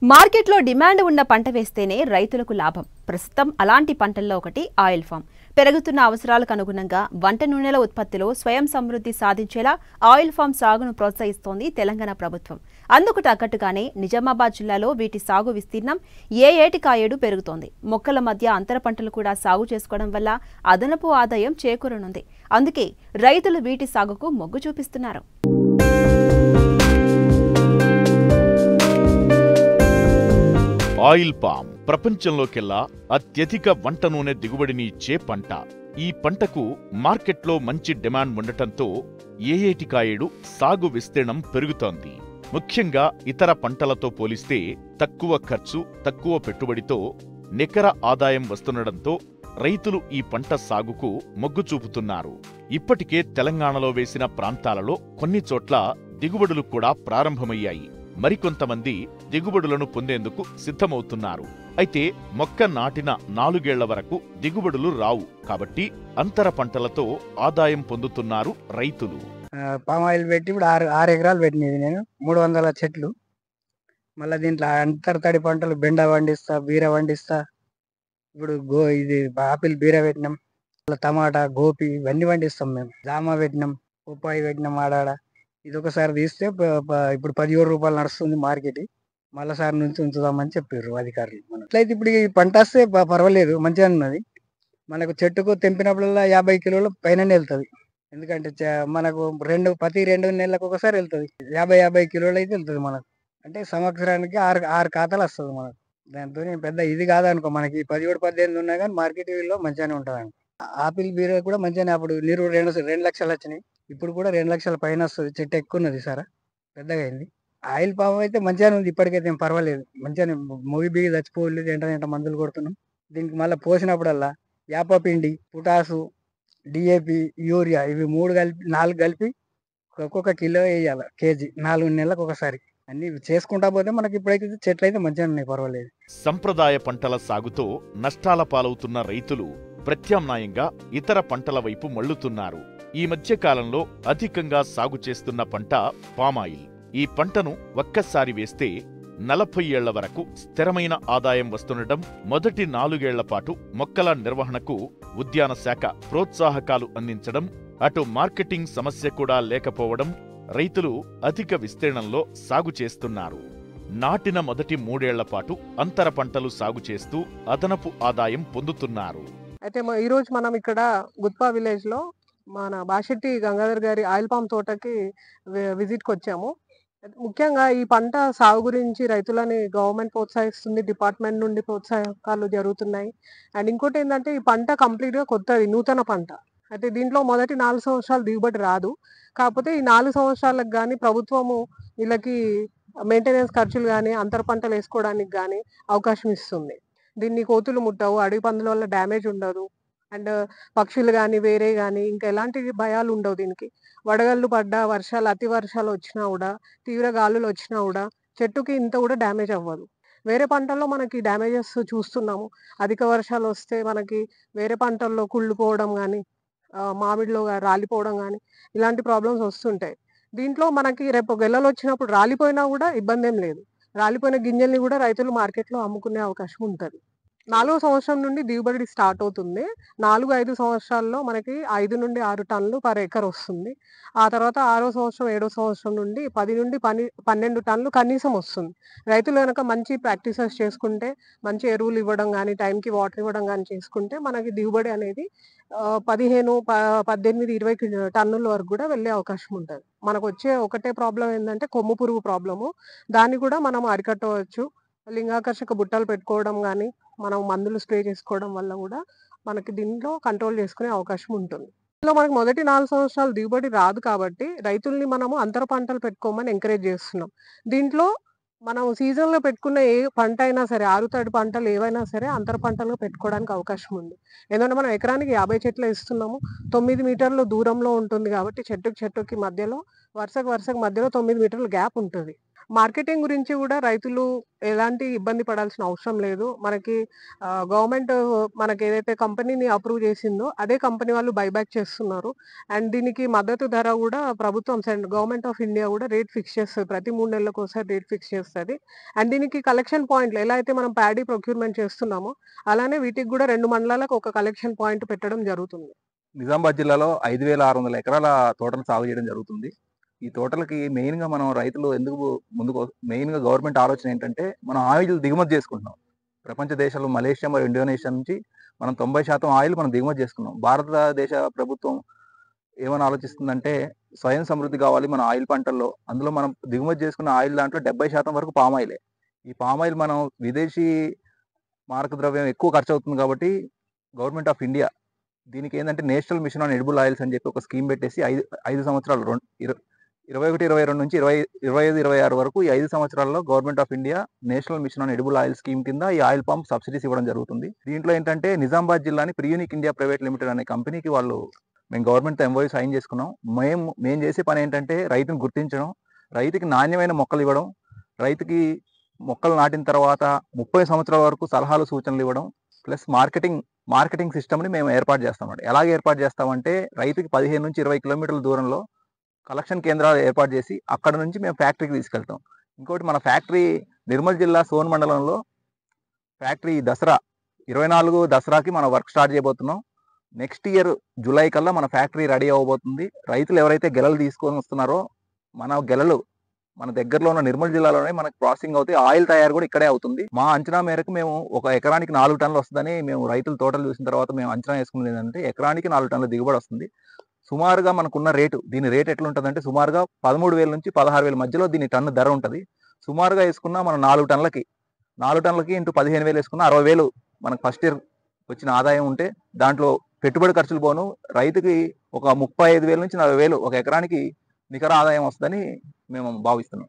మార్కెట్లో డిమాండ్ ఉన్న పంట వేస్తేనే రైతులకు లాభం. ప్రస్తుతం అలాంటి పంటల్లో ఒకటి ఆయిల్ ఫామ్. పెరుగుతున్న అవసరాలకు అనుగుణంగా వంట నూనెల ఉత్పత్తిలో స్వయం సమృద్ధి సాధించేలా ఆయిల్ ఫామ్ సాగును ప్రోత్సహిస్తోంది తెలంగాణ ప్రభుత్వం. అందుకు తగ్గట్టుగానే నిజామాబాద్ జిల్లాలో వీటి సాగు విస్తీర్ణం ఏటికాయేడు పెరుగుతోంది. మొక్కల మధ్య అంతర పంటలు కూడా సాగు చేసుకోవడం వల్ల అదనపు ఆదాయం చేకూరనుంది. అందుకే రైతులు వీటి సాగుకు మొగ్గు చూపిస్తున్నారు. ఆయిల్ పామ్ ప్రపంచంలోకెల్లా అత్యధిక వంట నూనె దిగుబడిని ఇచ్చే పంట. ఈ పంటకు మార్కెట్లో మంచి డిమాండ్ ఉండటంతో ఏటికాయేడు సాగు విస్తీర్ణం పెరుగుతోంది. ముఖ్యంగా ఇతర పంటలతో పోలిస్తే తక్కువ ఖర్చు, తక్కువ పెట్టుబడితో నికర ఆదాయం వస్తుండటంతో రైతులు ఈ పంట సాగుకు మొగ్గు చూపుతున్నారు. ఇప్పటికే తెలంగాణలో వేసిన ప్రాంతాలలో కొన్ని చోట్ల దిగుబడులు కూడా ప్రారంభమయ్యాయి. మరికొంతమంది దిగుబడులను పొందేందుకు సిద్ధమవుతున్నారు. అయితే మొక్క నాటిన 4 ఏళ్ల వరకు దిగుబడులు రావు కాబట్టి అంతర పంటలతో ఆదాయం పొందుతున్నారు రైతులు. పామాయిల్ పెట్టి ఇప్పుడు 6 ఎకరాలు పెట్టినది నేను, 300 చెట్లు. మళ్ళీ దీంట్లో అంతర తడి పంటలు బెండ పండిస్తా, బీర పండిస్తా. ఇప్పుడు ఇది ఆపిల్ బీర పెట్టినాం, టమాటా, గోపి ఇవన్నీ పండిస్తాం మేము. జామ పెట్టినాం, బొప్పాయి పెట్టినాం. ఆడాడ ఇది ఒకసారి తీస్తే ఇప్పుడు 17 రూపాయలు నడుస్తుంది మార్కెట్. మళ్ళీ సారి నుంచి ఉంచుదామని చెప్పారు అధికారులు. మనం అట్లయితే ఇప్పుడు ఈ పంట వస్తే పర్వాలేదు, మంచిగా ఉన్నది. మనకు చెట్టుకు తెంపినప్పుడల్లా 50 కిలోల పైననే వెళ్తుంది. ఎందుకంటే మనకు ప్రతి 2 నెలలకు ఒకసారి వెళ్తుంది. 50 కిలోలు అయితే వెళ్తుంది మనకు. అంటే సంవత్సరానికి 6 ఖాతాలు వస్తుంది మనకు. దాంతో పెద్ద ఇది కాదనుకో, మనకి 17-18 ఉన్నా కానీ మార్కెట్ లో మంచిగానే ఉంటుంది అనుకో. ఆపిల్ బీర కూడా మంచిగానే, అప్పుడు నీరు 2 లక్షలు వచ్చినాయి. ఇప్పుడు కూడా 2 లక్షల పైన వస్తుంది. చెట్టు ఎక్కువ ఉన్నది, సారా పెద్దగా అయింది. ఆయిల్ పామ్ అయితే మంచిగానే ఉంది, ఇప్పటికైతే ఏం పర్వాలేదు. మంచిగానే మూగి బీగి చచ్చిపోలేదు, ఎంట మందులు కొడుతున్నాం. దీనికి మళ్ళీ పోసినప్పుడల్లా యాప పిండి, పొటాసు, డిఏపి, యూరియా ఇవి 4 కలిపి ఒక్కొక్క కిలో వేయాలి, కేజీ 4 నెలలకు ఒకసారి. అన్ని చేసుకుంటా పోతే మనకి ఇప్పుడైతే చెట్లు అయితే మంచిగా ఉన్నాయి, పర్వాలేదు. సంప్రదాయ పంటల సాగుతో నష్టాల పాలవుతున్న రైతులు ప్రత్యామ్నాయంగా ఇతర పంటల వైపు మళ్లుతున్నారు. ఈ మధ్య కాలంలో అధికంగా సాగు చేస్తున్న పంట పామాయిల్. ఈ పంటను ఒక్కసారి వేస్తే 40 ఏళ్ల వరకు స్థిరమైన ఆదాయం వస్తుండటం, మొదటి 4 ఏళ్ల పాటు మొక్కల నిర్వహణకు ఉద్యాన శాఖ ప్రోత్సాహకాలు అందించడం, అటు మార్కెటింగ్ సమస్య కూడా లేకపోవడం రైతులు అధిక విస్తీర్ణంలో సాగు చేస్తున్నారు. నాటిన మొదటి 3 ఏళ్ల పాటు అంతర పంటలు సాగు చేస్తూ అదనపు ఆదాయం పొందుతున్నారు. అయితే ఈరోజు మనం ఇక్కడ గుత్పా విలేజ్ లో మన బాషెట్టి గంగాధర్ గారి ఆయిల్ పామ్ తోటకి విజిట్కి వచ్చాము. ముఖ్యంగా ఈ పంట సాగు గురించి రైతులని గవర్నమెంట్ ప్రోత్సహిస్తుంది, డిపార్ట్మెంట్ నుండి ప్రోత్సాహకాలు జరుగుతున్నాయి. అండ్ ఇంకోటి ఏంటంటే ఈ పంట కంప్లీట్ గా కొత్తది, నూతన పంట. అయితే దీంట్లో మొదటి 4 సంవత్సరాలు దిగుబడి రాదు. కాకపోతే ఈ 4 సంవత్సరాలకు కానీ ప్రభుత్వము వీళ్ళకి మెయింటెనెన్స్ ఖర్చులు కానీ అంతర పంటలు వేసుకోవడానికి కానీ అవకాశం ఇస్తుంది. దీన్ని కోతులు ముట్టవు, అడవి పందుల వల్ల డ్యామేజ్ ఉండదు. అండ్ పక్షులు కానీ వేరే కానీ ఇంకా ఎలాంటి భయాలు ఉండవు దీనికి. వడగళ్ళు పడ్డా, వర్షాలు అతి వర్షాలు వచ్చినా కూడా, తీవ్ర గాలులు వచ్చినా కూడా చెట్టుకి ఇంత కూడా డ్యామేజ్ అవ్వదు. వేరే పంటల్లో మనకి డ్యామేజెస్ చూస్తున్నాము. అధిక వర్షాలు వస్తే మనకి వేరే పంటల్లో కుళ్ళిపోవడం కానీ, మామిడిలో రాలిపోవడం కానీ ఇలాంటి ప్రాబ్లమ్స్ వస్తుంటాయి. దీంట్లో మనకి రేపు గెల్లలు వచ్చినప్పుడు రాలిపోయినా కూడా ఇబ్బంది ఏం లేదు. రాలిపోయిన గింజల్ని కూడా రైతులు మార్కెట్లో అమ్ముకునే అవకాశం ఉంటుంది. 4వ సంవత్సరం నుండి దిగుబడి స్టార్ట్ అవుతుంది. 4-5 సంవత్సరాల్లో మనకి 5 నుండి 6 టన్నులు పర్ ఎకర్ వస్తుంది. ఆ తర్వాత 6వ సంవత్సరం 7వ సంవత్సరం నుండి 10 నుండి 12 టన్నులు కనీసం వస్తుంది. రైతులు కనుక మంచి ప్రాక్టీసెస్ చేసుకుంటే, మంచి ఎరువులు ఇవ్వడం కానీ, టైంకి వాటర్ ఇవ్వడం కానీ చేసుకుంటే మనకి దిగుబడి అనేది 15, 18, 20 టన్నుల వరకు కూడా వెళ్ళే అవకాశం ఉంటుంది. మనకు వచ్చే ఒకటే ప్రాబ్లం ఏంటంటే కొమ్ము పురుగు ప్రాబ్లము. దాన్ని కూడా మనం అరికట్టవచ్చు. లింగాకర్షక బుట్టలు పెట్టుకోవడం కానీ, మనం మందులు స్ప్రే చేసుకోవడం వల్ల కూడా మనకి దీంట్లో కంట్రోల్ చేసుకునే అవకాశం ఉంటుంది. ఇందులో మనకి మొదటి 4 సంవత్సరాలు దిగుబడి రాదు కాబట్టి రైతుల్ని మనము అంతర పంటలు పెట్టుకోమని ఎంకరేజ్ చేస్తున్నాం. దీంట్లో మనం సీజన్లో పెట్టుకున్న ఏ పంట అయినా సరే, ఆరుతడి పంటలు ఏవైనా సరే అంతర పంటలుగా పెట్టుకోవడానికి అవకాశం ఉంది. ఎందుకంటే మనం ఎకరానికి 50 చెట్లు ఇస్తున్నాము. 9 మీటర్ల దూరంలో ఉంటుంది కాబట్టి చెట్టుకి మధ్యలో వరుసకు మధ్యలో 9 మీటర్ల గ్యాప్ ఉంటుంది. మార్కెటింగ్ గురించి కూడా రైతులు ఎలాంటి ఇబ్బంది పడాల్సిన అవసరం లేదు. మనకి గవర్నమెంట్ మనకి ఏదైతే కంపెనీని అప్రూవ్ చేసిందో అదే కంపెనీ వాళ్ళు బైబ్యాక్ చేస్తున్నారు. అండ్ దీనికి మద్దతు ధర కూడా ప్రభుత్వం గవర్నమెంట్ ఆఫ్ ఇండియా కూడా రేట్ ఫిక్స్ చేస్తది. ప్రతి 3 నెలలకోసారి రేట్ ఫిక్స్ చేస్తది. అండ్ దీనికి కలెక్షన్ పాయింట్లు ఎలా అయితే మనం ప్యాడీ ప్రొక్యూర్‌మెంట్ చేస్తున్నామో అలానే వీటికి కూడా 2 మండలాలకు ఒక కలెక్షన్ పాయింట్ పెట్టడం జరుగుతుంది. నిజామాబాద్ జిల్లాలో 5,600 ఎకరాల తోటలు సాగు చేయడం జరుగుతుంది. ఈ తోటలకి మెయిన్‌గా మనం రైతులు ఎందుకు మెయిన్‌గా గవర్నమెంట్ ఆలోచన ఏంటంటే, మనం ఆయిల్ దిగుమతి చేసుకుంటున్నాం. ప్రపంచ దేశాలు మలేషియా మరియు ఇండోనేషియా నుంచి మనం 90% ఆయిల్ మనం దిగుమతి చేసుకున్నాం. భారతదేశ ప్రభుత్వం ఏమని ఆలోచిస్తుందంటే, స్వయం సమృద్ధి కావాలి మన ఆయిల్ పంటల్లో. అందులో మనం దిగుమతి చేసుకున్న ఆయిల్ దాంట్లో 70% వరకు పామ్ ఆయిలే. ఈ పామ్ ఆయిల్ మనం విదేశీ మారక ద్రవ్యం ఎక్కువ ఖర్చు అవుతుంది కాబట్టి గవర్నమెంట్ ఆఫ్ ఇండియా దీనికి ఏంటంటే national mission on edible oils అని చెప్పి ఒక స్కీమ్ పెట్టేసి 5 సంవత్సరాలు 21, 22 నుంచి 25, 26 వరకు ఈ 5 సంవత్సరాల్లో government of India national mission on edible oil scheme కింద ఈ ఆయిల్ పంప్ సబ్సిడీస్ ఇవ్వడం జరుగుతుంది. దీంట్లో ఏంటంటే నిజామాబాద్ జిల్లాని ప్రియూనిక్ ఇండియా ప్రైవేట్ లిమిటెడ్ అనే కంపెనీకి మేము గవర్నమెంట్తో ఎంఓయూ సైన్ చేసుకున్నాం. మేము చేసే పని ఏంటంటే రైతుని గుర్తించడం, రైతుకి నాణ్యమైన మొక్కలు ఇవ్వడం, రైతుకి మొక్కలు నాటిన తర్వాత 30 సంవత్సరాల వరకు సలహాలు సూచనలు ఇవ్వడం, ప్లస్ మార్కెటింగ్ సిస్టమ్ని మేము ఏర్పాటు చేస్తామండి. ఎలాగ ఏర్పాటు చేస్తామంటే రైతుకి 15 నుంచి 20 కిలోమీటర్ల దూరంలో కలెక్షన్ కేంద్రాలు ఏర్పాటు చేసి అక్కడ నుంచి మేము ఫ్యాక్టరీకి తీసుకెళ్తాం. ఇంకోటి మన ఫ్యాక్టరీ నిర్మల్ జిల్లా సోన్ మండలంలో ఫ్యాక్టరీ 24 దసరాకి మనం వర్క్ స్టార్ట్ చేయబోతున్నాం. నెక్స్ట్ ఇయర్ జూలై కల్లా మన ఫ్యాక్టరీ రెడీ అవ్వబోతుంది. రైతులు ఎవరైతే గెలలు తీసుకొని వస్తున్నారో మన గెలలు మన దగ్గరలో ఉన్న నిర్మల్ జిల్లాలోనే మనకు ప్రాసెసింగ్ అవుతాయి. ఆయిల్ తయారు కూడా ఇక్కడే అవుతుంది. మా అంచనా మేరకు మేము ఒక ఎకరానికి 4 టన్నులు వస్తుందని మేము రైతుల తోటలు చూసిన తర్వాత మేము అంచనా వేసుకున్నది ఏంటంటే ఎకరానికి 4 టన్నుల దిగుబడి వస్తుంది. సుమారుగా మనకున్న దీని రేట్ ఎట్లుంటుందంటే సుమారుగా 13,000 నుంచి 16,000 మధ్యలో దీని టన్ను ధర ఉంటుంది. సుమారుగా వేసుకున్న మనం 4 టన్నులకి ఇంటూ 15,000 వేసుకున్న 60,000 మనకు ఫస్ట్ ఇయర్ వచ్చిన ఆదాయం ఉంటే దాంట్లో పెట్టుబడి ఖర్చులు పోను రైతుకి ఒక 35,000 నుంచి 40,000 ఒక ఎకరానికి నికర ఆదాయం వస్తుందని మేము భావిస్తున్నాం.